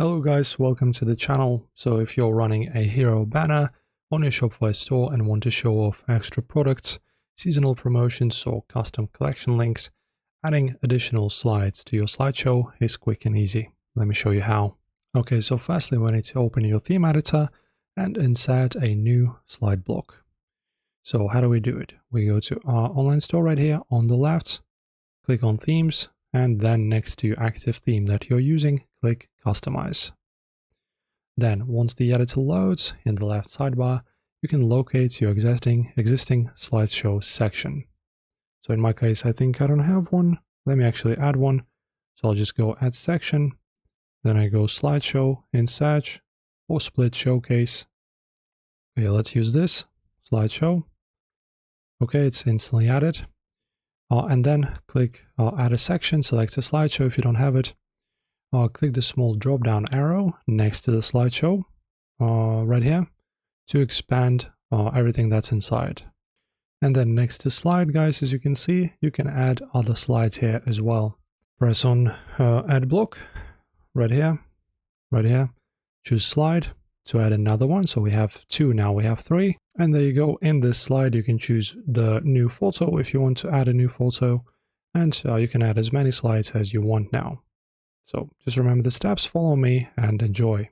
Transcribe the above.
Hello guys, welcome to the channel. So if you're running a hero banner on your Shopify store and want to show off extra products, seasonal promotions or custom collection links, adding additional slides to your slideshow is quick and easy. Let me show you how. Okay, so firstly we need to open your theme editor and insert a new slide block. So how do we do it? We go to our online store right here on the left, click on themes, and then next to active theme that you're using, click Customize. Then once the editor loads in the left sidebar, you can locate your existing slideshow section. So in my case, I think I don't have one. Let me actually add one. So I'll just go Add Section. Then I go Slideshow in Search or Split Showcase. Okay, let's use this slideshow. Okay, it's instantly added. And then click Add a Section, select a slideshow if you don't have it. Click the small drop-down arrow next to the slideshow right here to expand everything that's inside. And then next to slide, guys, as you can see, you can add other slides here as well. Press on Add Block right here, choose Slide to add another one. So we have two, now we have three. And there you go. In this slide, you can choose the new photo if you want to add a new photo. And you can add as many slides as you want now. So just remember the steps, follow me, and enjoy.